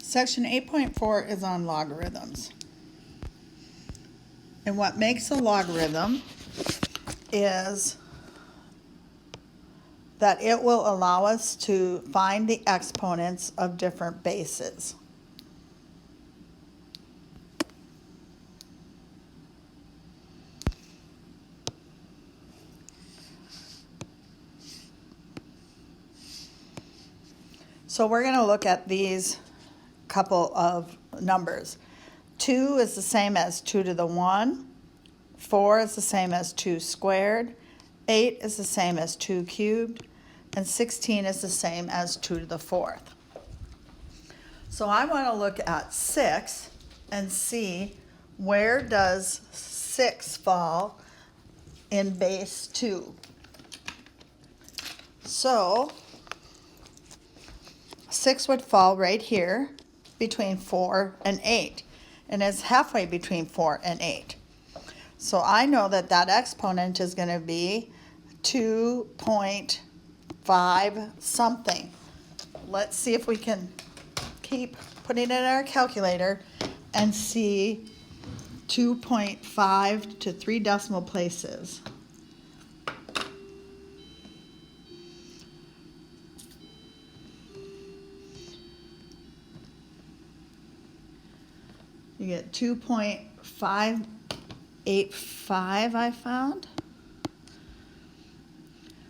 Section 8.4 is on logarithms. And what makes a logarithm is that it will allow us to find the exponents of different bases. So we're going to look at these couple of numbers. 2 is the same as 2 to the 1. 4 is the same as 2 squared. 8 is the same as 2 cubed. And 16 is the same as 2 to the 4th. So I want to look at 6 and see where does 6 fall in base 2. So 6 would fall right here between 4 and 8, and it's halfway between 4 and 8. So I know that that exponent is going to be 2.5 something. Let's see if we can keep putting it in our calculator and see 2.5 to 3 decimal places. You get 2.585 I found.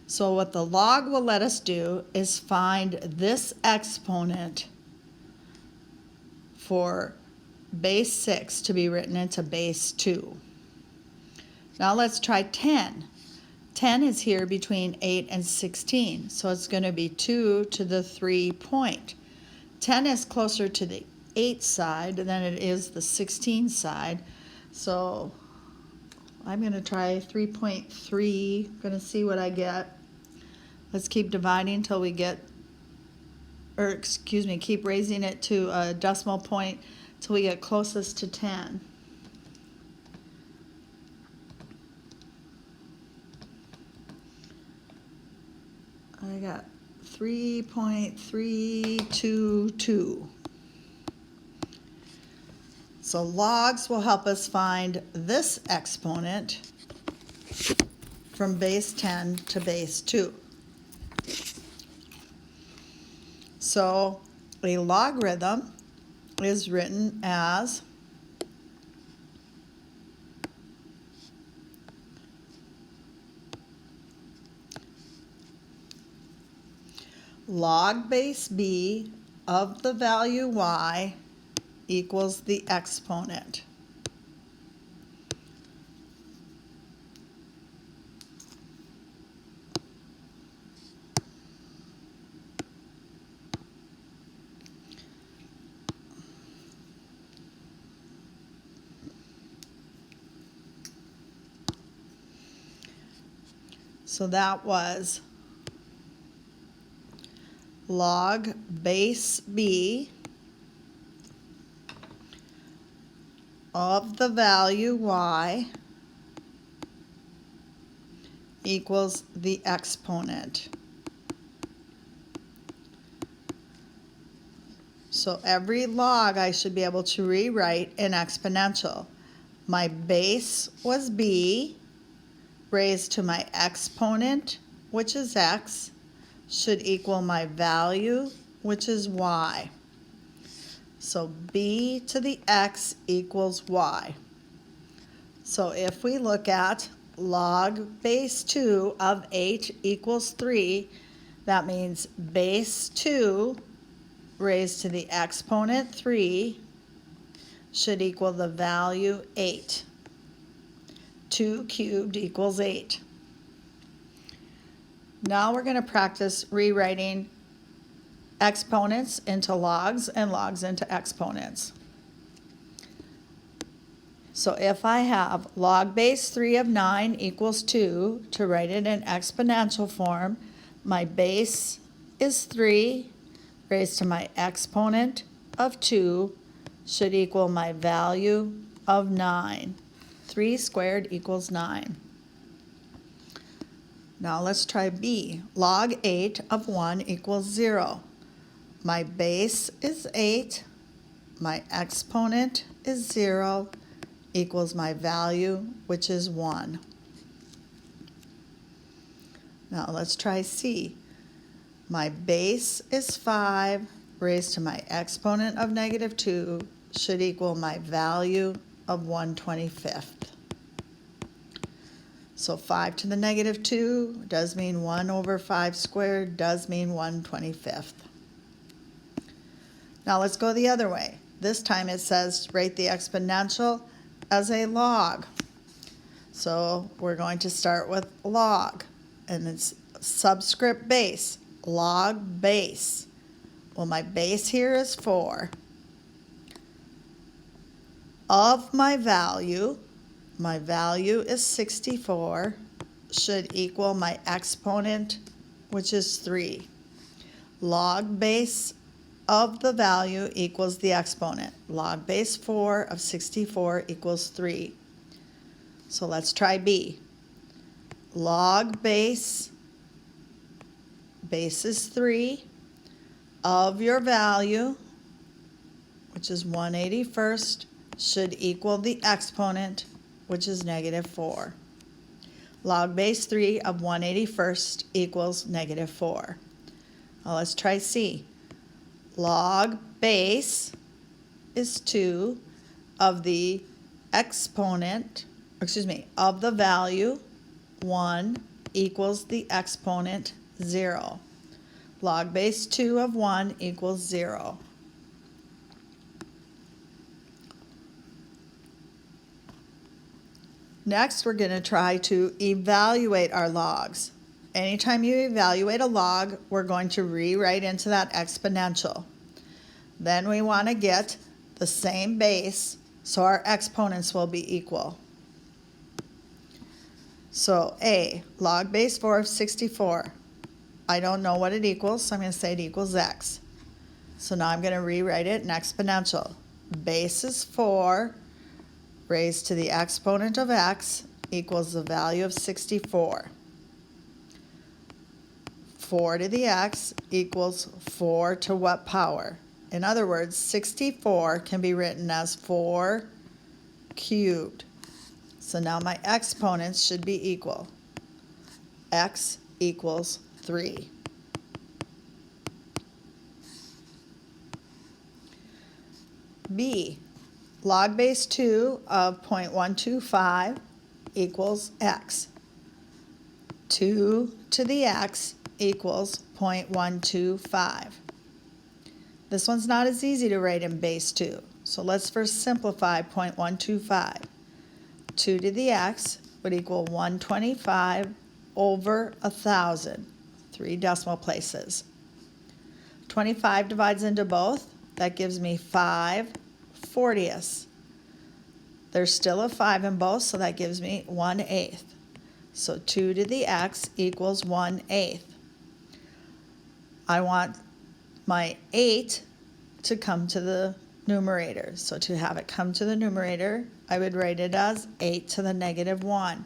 So what the log will let us do is find this exponent for base 6 to be written into base 2. Now let's try 10. 10 is here between 8 and 16, so it's going to be 2 to the 3 point. 10 is closer to the 8 side than it is the 16 side, so I'm going to try 3.3. Going to see what I get. Let's keep dividing until we get, or excuse me, keep raising it to a decimal point till we get closest to 10. I got 3.322. So logs will help us find this exponent from base 10 to base 2. So a logarithm is written as log base b of the value y equals the exponent. So that was log base b of the value y equals the exponent. So every log I should be able to rewrite in exponential. My base was b raised to my exponent, which is x, should equal my value, which is y. So b to the x equals y. So if we look at log base 2 of 8 equals 3, that means base 2 raised to the exponent 3 should equal the value 8. 2 cubed equals 8. Now we're going to practice rewriting exponents into logs and logs into exponents. So if I have log base 3 of 9 equals 2, to write it in exponential form, my base is 3 raised to my exponent of 2 should equal my value of 9. 3 squared equals 9. Now let's try b. Log 8 of 1 equals 0. My base is 8 my exponent is 0 equals my value, which is 1. Now let's try C. My base is 5 raised to my exponent of negative 2 should equal my value of 1/25. So 5 to the negative 2 does mean 1 over 5 squared, does mean 1/25. Now let's go the other way. This time it says write the exponential as a log. So we're going to start with log, and it's subscript base, log base. Well, my base here is 4. Of my value is 64, should equal my exponent, which is 3. Log base of the value equals the exponent. Log base 4 of 64 equals 3. So let's try B. Log base is 3, of your value, which is 1/81st, should equal the exponent, which is negative 4. Log base 3 of 1/81st equals negative 4. Now let's try C. Log base is 2 of the exponent, of the value 1 equals the exponent 0. Log base 2 of 1 equals 0. Next, we're going to try to evaluate our logs. Anytime you evaluate a log, we're going to rewrite into that exponential. Then we want to get the same base, so our exponents will be equal. So A, log base 4 of 64. I don't know what it equals, so I'm going to say it equals x. So now I'm going to rewrite it in exponential. Base is 4 raised to the exponent of x equals the value of 64. 4 to the x equals 4 to what power? In other words, 64 can be written as 4 cubed. So now my exponents should be equal. X equals 3. B, log base 2 of 0.125 equals x. 2 to the x equals 0.125. This one's not as easy to write in base 2, so let's first simplify 0.125. 2 to the x would equal 125 over 1,000, 3 decimal places. 25 divides into both. That gives me 5/40. There's still a 5 in both, so that gives me 1/8. So 2 to the x equals 1/8. I want my 8 to come to the numerator. So to have it come to the numerator, I would write it as 8 to the negative 1.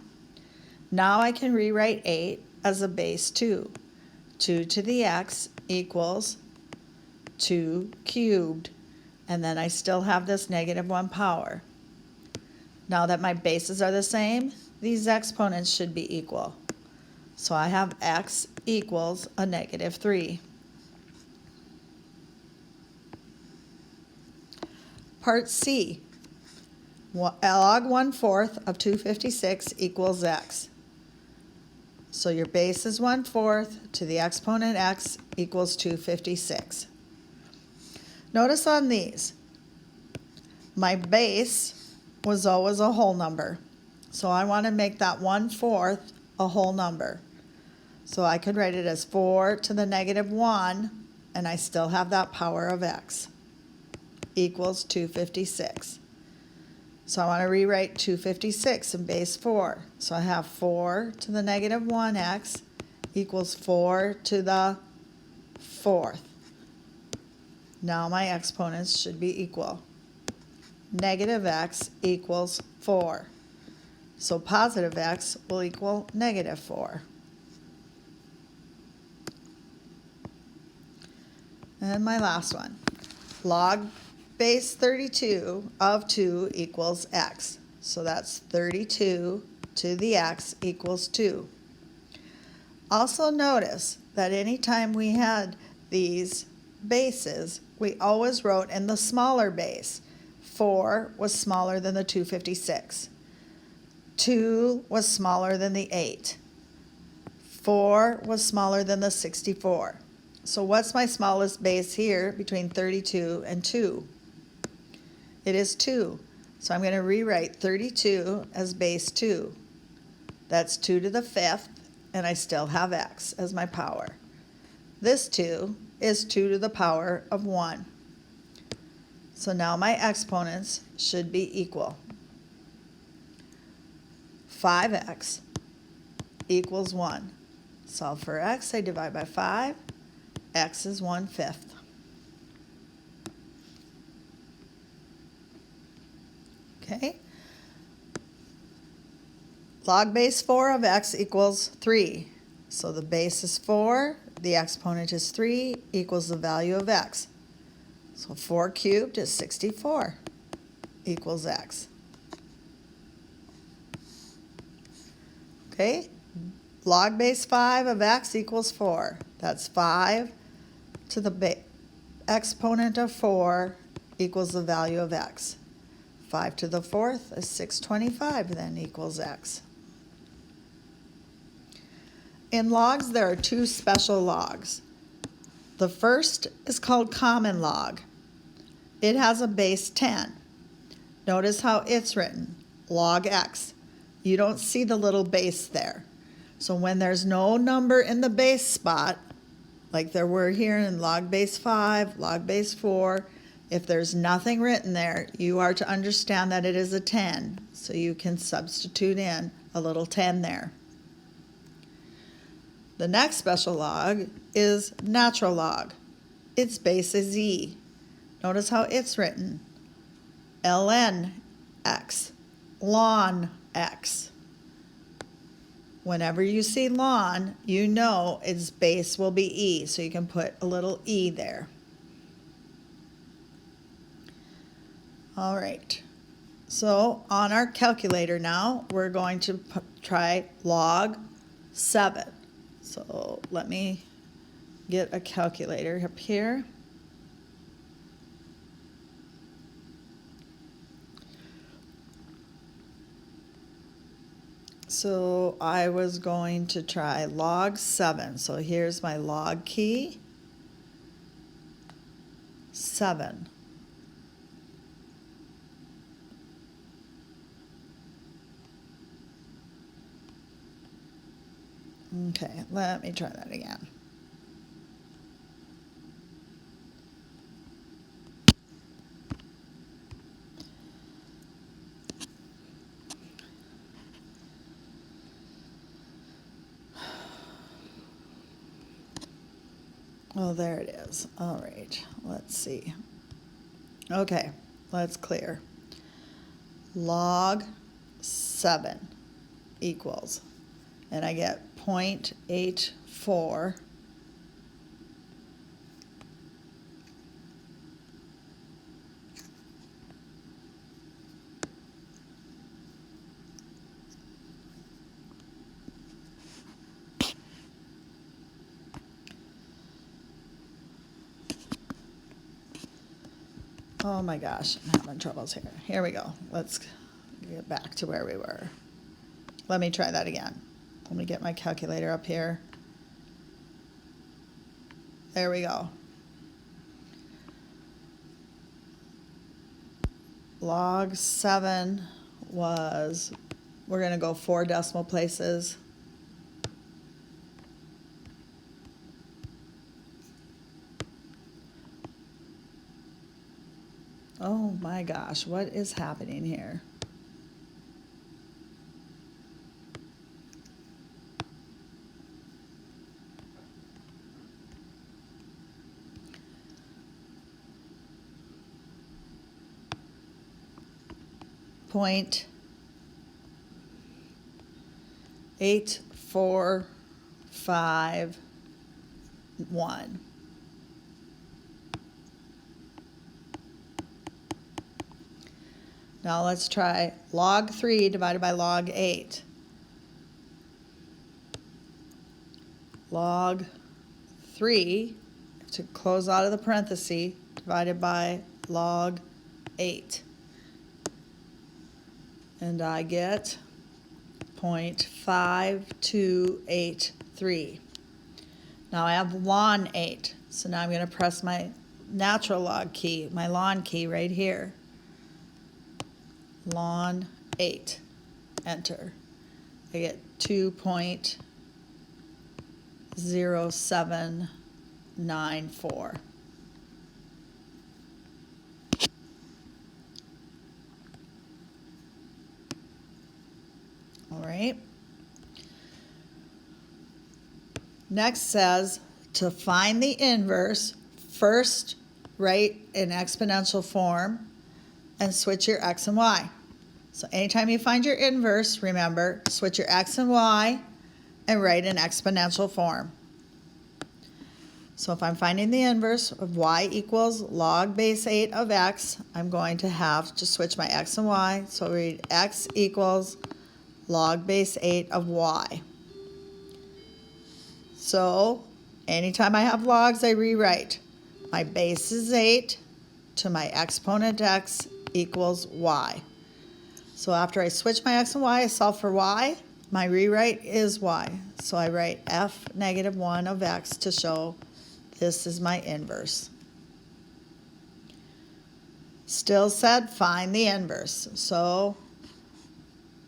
Now I can rewrite 8 as a base 2. 2 to the x equals 2 cubed. And then I still have this negative 1 power. Now that my bases are the same, these exponents should be equal. So I have x equals a negative 3. Part C, log 1/4 of 256 equals x. So your base is 1/4 to the exponent x equals 256. Notice on these, my base was always a whole number. So I want to make that 1/4 a whole number. So I could write it as 4 to the negative 1, and I still have that power of x equals 256. So I want to rewrite 256 in base 4. So I have 4 to the negative 1x equals 4 to the 4th. Now my exponents should be equal. Negative x equals 4. So positive x will equal negative 4. And my last one. Log base 32 of 2 equals x. So that's 32 to the x equals 2. Also notice that anytime we had these bases, we always wrote in the smaller base. 4 was smaller than the 256. 2 was smaller than the 8. 4 was smaller than the 64. So what's my smallest base here between 32 and 2? It is 2. So I'm going to rewrite 32 as base 2. That's 2 to the 5th, and I still have x as my power. This 2 is 2 to the power of 1. So now my exponents should be equal. 5x equals 1. Solve for x, I divide by 5. X is 1/5. Okay. Log base 4 of x equals 3. So the base is 4, the exponent is 3, equals the value of x. So 4 cubed is 64, equals x. Okay, log base 5 of x equals 4. That's 5 to the exponent of 4 equals the value of x. 5 to the 4th is 625, then equals x. In logs, there are two special logs. The first is called common log. It has a base 10. Notice how it's written, log x. You don't see the little base there. So when there's no number in the base spot, like there were here in log base 5, log base 4, if there's nothing written there, you are to understand that it is a 10. So you can substitute in a little 10 there. The next special log is natural log. Its base is e. Notice how it's written, ln x, ln x. Whenever you see ln, you know its base will be e, so you can put a little e there. All right, so on our calculator now, we're going to try log 7. So let me get a calculator up here. So I was going to try log 7. So here's my log key. 7. Okay, let me try that again. Oh, there it is. All right, let's see. Okay, let's clear. Log 7 equals, and I get 0.84. Oh my gosh, I'm having troubles here. Here we go. Let's get back to where we were. Let me try that again. Let me get my calculator up here. There we go. Log 7 was, we're going to go 4 decimal places. Oh my gosh, what is happening here? Point 8451. Now let's try log 3 divided by log 8. Log 3, to close out of the parenthesis, divided by log 8. And I get 0.5283. Now I have ln 8, so now I'm going to press my natural log key, my ln key right here. Ln 8, enter. I get 2.0794. All right. Next says to find the inverse, first write in exponential form and switch your x and y. So anytime you find your inverse, remember, switch your x and y and write in exponential form. So if I'm finding the inverse of y equals log base 8 of x, I'm going to have to switch my x and y. So read x equals log base 8 of y. So anytime I have logs, I rewrite. My base is 8 to my exponent x equals y. So after I switch my x and y, I solve for y. My rewrite is y. So I write f negative 1 of x to show this is my inverse. Still said find the inverse. So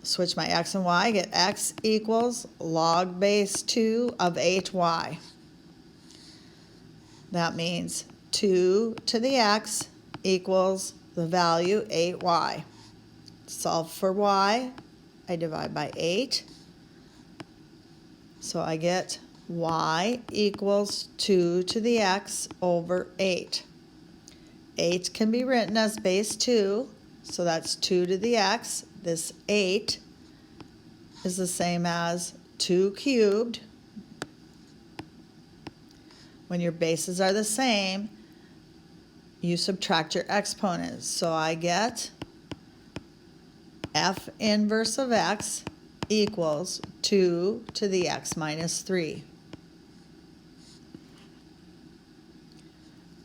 switch my x and y, get x equals log base 2 of 8y. That means 2 to the x equals the value 8y. Solve for y, I divide by 8. So I get y equals 2 to the x over 8. 8 can be written as base 2, so that's 2 to the x. This 8 is the same as 2 cubed. When your bases are the same, you subtract your exponents. So I get f inverse of x equals 2 to the x minus 3.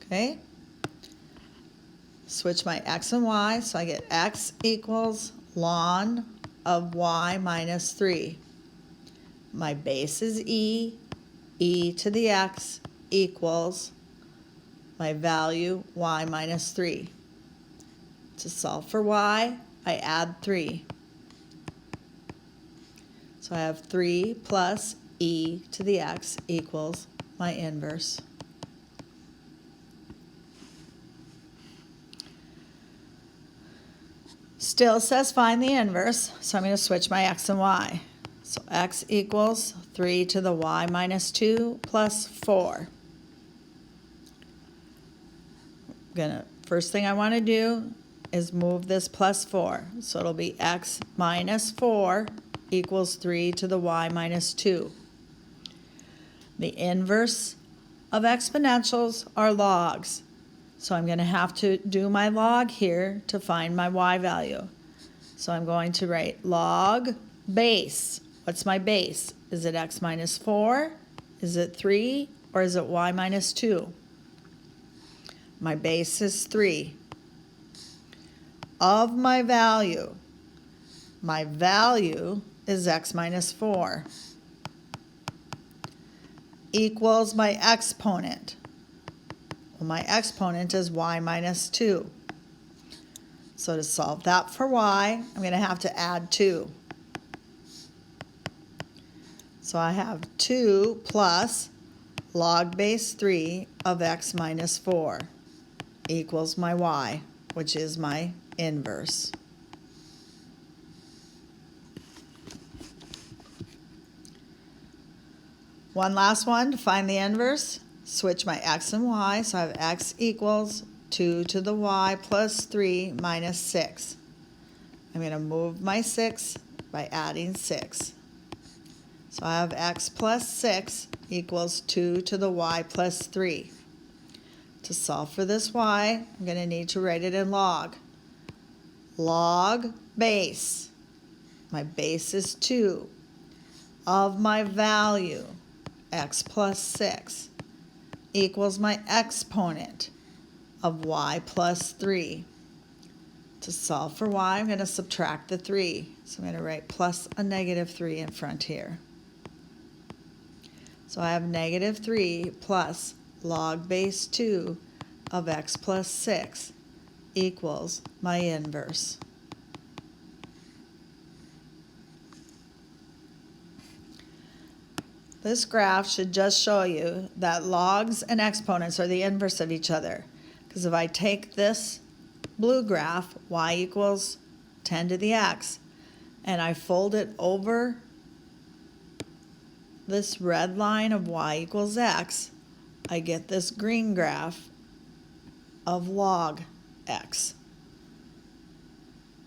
Okay? Switch my x and y, so I get x equals ln of y minus 3. My base is e to the x equals my value y minus 3. To solve for y, I add 3. So I have 3 plus e to the x equals my inverse. Still says find the inverse, so I'm going to switch my x and y. So x equals 3 to the y minus 2 plus 4. First thing I want to do is move this plus 4. So it'll be x minus 4 equals 3 to the y minus 2. The inverse of exponentials are logs. So I'm going to have to do my log here to find my y value. So I'm going to write log base. What's my base? Is it x minus 4? Is it 3? Or is it y minus 2? My base is 3. Of my value is x minus 4. Equals my exponent. Well, my exponent is y minus 2. So to solve that for y, I'm going to have to add 2. So I have 2 plus log base 3 of x minus 4 equals my y, which is my inverse. One last one to find the inverse. Switch my x and y, so I have x equals 2 to the y plus 3 minus 6. I'm going to move my 6 by adding 6. So I have x plus 6 equals 2 to the y plus 3. To solve for this y, I'm going to need to write it in log. log base, my base is 2, of my value, x plus 6, equals my exponent of y plus 3. To solve for y, I'm going to subtract the 3. So I'm going to write plus a negative 3 in front here. So I have negative 3 plus log base 2 of x plus 6 equals my inverse. This graph should just show you that logs and exponents are the inverse of each other. Because if I take this blue graph, y equals 10 to the x, and I fold it over this red line of y equals x, I get this green graph of log x.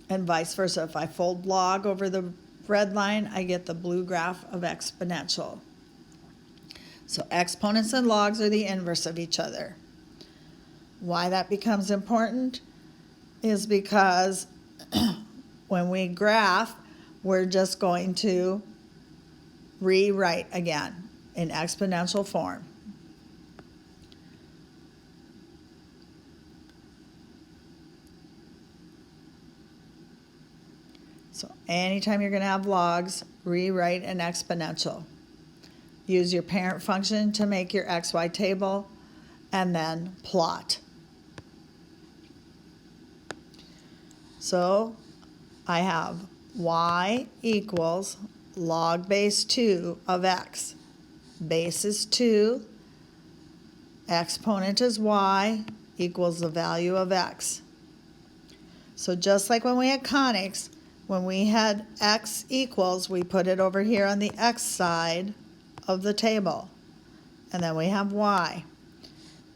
And vice versa. If I fold log over the red line, I get the blue graph of exponential. So exponents and logs are the inverse of each other. Why that becomes important is because when we graph, we're just going to rewrite again in exponential form. So anytime you're going to have logs, rewrite an exponential. Use your parent function to make your XY table, and then plot. So I have y equals log base 2 of x. Base is 2, exponent is y, equals the value of x. So just like when we had conics, when we had x equals, we put it over here on the x side of the table. And then we have y.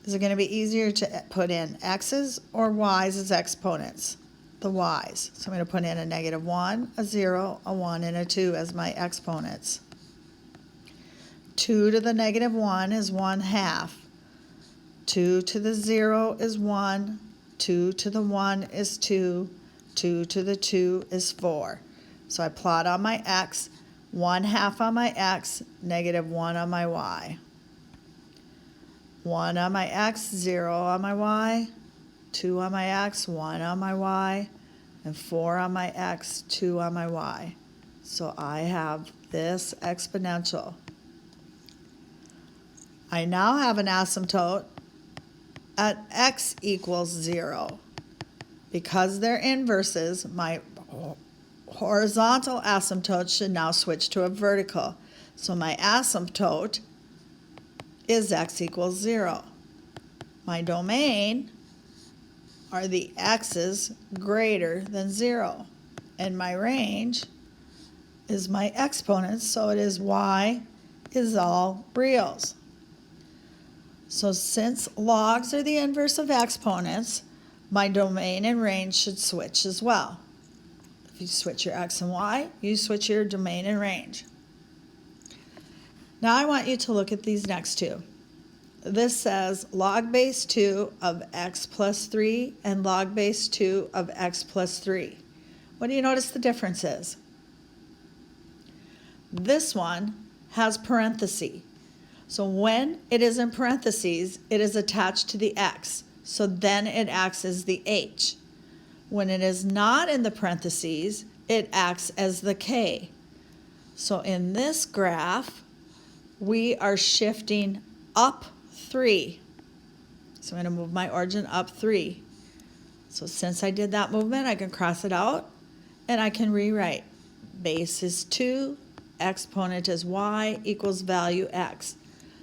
Is it going to be easier to put in x's or y's as exponents? The y's. So I'm going to put in a negative 1, a 0, a 1, and a 2 as my exponents. 2 to the negative 1 is 1/2. 2 to the 0 is 1. 2 to the 1 is 2. 2 to the 2 is 4. So I plot on my x, 1/2 on my x, negative 1 on my y. 1 on my x, 0 on my y, 2 on my x, 1 on my y, and 4 on my x, 2 on my y. So I have this exponential. I now have an asymptote at x equals 0. Because they're inverses, my horizontal asymptote should now switch to a vertical. So my asymptote is x equals 0. My domain are the x's greater than 0. And my range is my exponents, so it is y is all reals. So since logs are the inverse of exponents, my domain and range should switch as well. If you switch your x and y, you switch your domain and range. Now I want you to look at these next two. This says log base 2 of x plus 3 and log base 2 of x plus 3. What do you notice the difference is? This one has parentheses. So when it is in parentheses, it is attached to the x. So then it acts as the h. When it is not in the parentheses, it acts as the k. So in this graph, we are shifting up 3. So I'm going to move my origin up 3. So since I did that movement, I can cross it out, and I can rewrite. Base is 2, exponent is y, equals value x.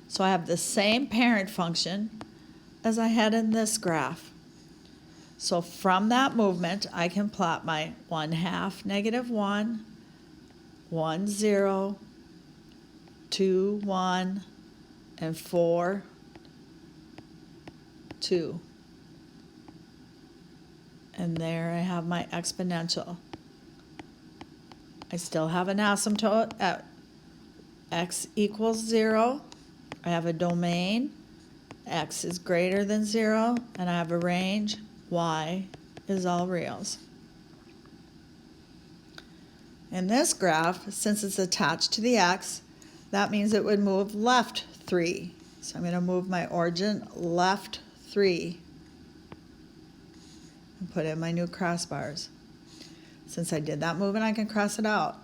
So I have the same parent function as I had in this graph. So from that movement, I can plot my 1/2, negative 1, 1, 0, 2, 1, and 4, 2. And there I have my exponential. I still have an asymptote at x equals 0. I have a domain, x is greater than 0, and I have a range, y is all reals. In this graph, since it's attached to the x, that means it would move left 3. So I'm going to move my origin left 3 and put in my new crossbars. Since I did that movement, I can cross it out.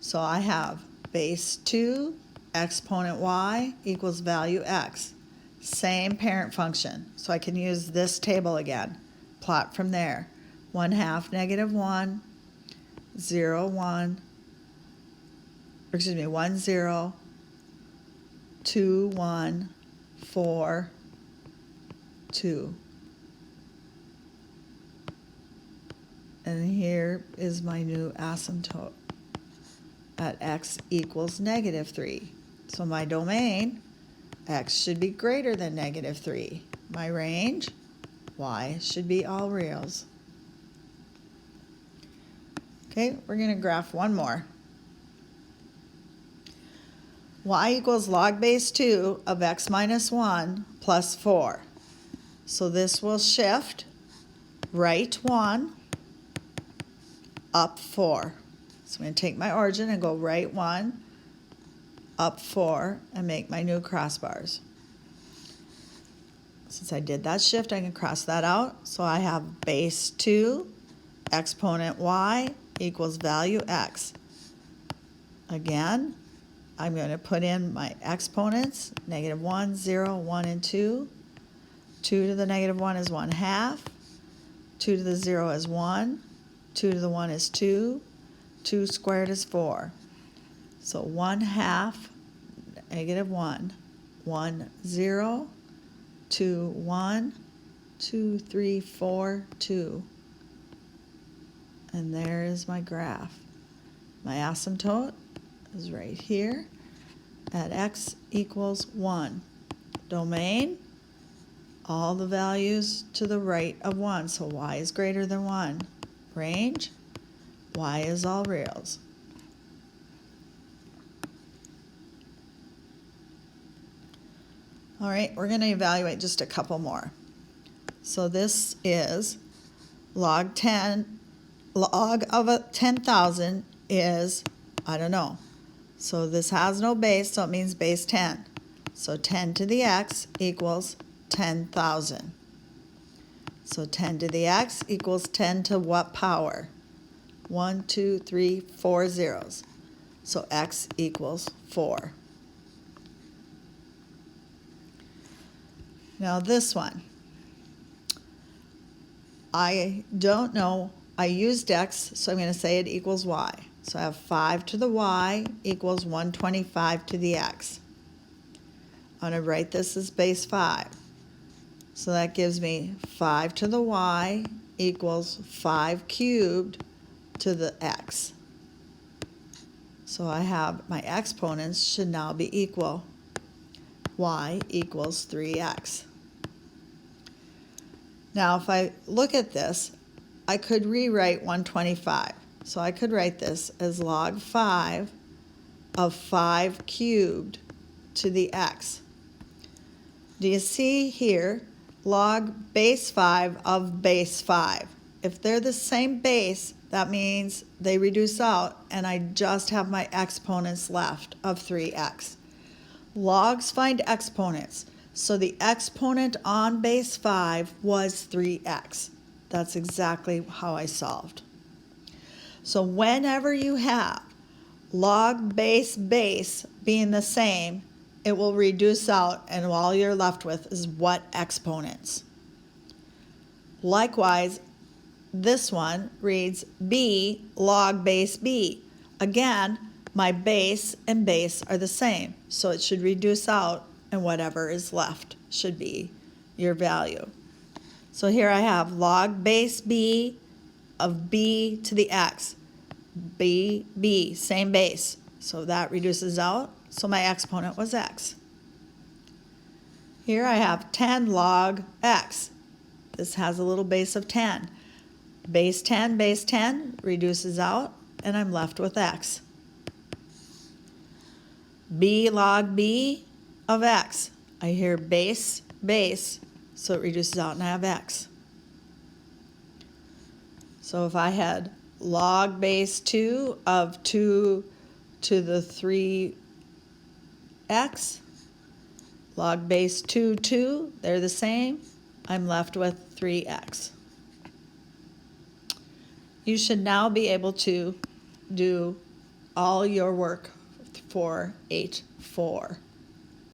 So I have base 2 exponent y equals value x. Same parent function. So I can use this table again. Plot from there. 1/2 -1, 0, 1, or excuse me, 1, 0, 2, 1, 4, 2. And here is my new asymptote at x equals -3. So my domain, x should be greater than -3. My range, y should be all reals. Okay, we're going to graph one more. Y equals log base 2 of x minus 1 plus 4. So this will shift right 1, up 4. So I'm going to take my origin and go right 1, up 4, and make my new crossbars. Since I did that shift, I can cross that out. So I have base 2 exponent y equals value x. Again, I'm going to put in my exponents, -1, 0, 1, and 2. 2 to the -1 is 1/2. 2 to the 0 is 1. 2 to the 1 is 2. 2 squared is 4. So 1/2 -1. 1, 0. 2, 1. 2, 3, 4, 2. And there is my graph. My asymptote is right here at x equals 1. Domain, all the values to the right of 1, so y is greater than 1. Range, y is all reals. All right, we're going to evaluate just a couple more. So this is log of 10,000 is, I don't know. So this has no base, so it means base 10. So 10 to the x equals 10,000. So 10 to the x equals 10 to what power? 1, 2, 3, 4 zeros. So x equals 4. Now this one, I don't know. I used x, so I'm going to say it equals y. So I have 5 to the y equals 125 to the x. I'm going to write this as base 5. So that gives me 5 to the y equals 5 cubed to the x. So I have my exponents should now be equal. Y equals 3x. Now if I look at this, I could rewrite 125. So I could write this as log 5 of 5 cubed to the x. Do you see here, log base 5 of base 5? If they're the same base, that means they reduce out, and I just have my exponents left of 3x. Logs find exponents, so the exponent on base 5 was 3x. That's exactly how I solved. So whenever you have log base being the same, it will reduce out, and all you're left with is what exponents. Likewise, this one reads b log base b. Again, my base and base are the same, so it should reduce out, and whatever is left should be your value. So here I have log base b of b to the x. b, same base, so that reduces out, so my exponent was x. Here I have 10 log x. This has a little base of 10. Base 10 reduces out, and I'm left with x. B log b of x. I hear base, so it reduces out and I have x. So if I had log base 2 of 2 to the 3x, log base 2, 2, they're the same. I'm left with 3x. You should now be able to do all your work for 8-4.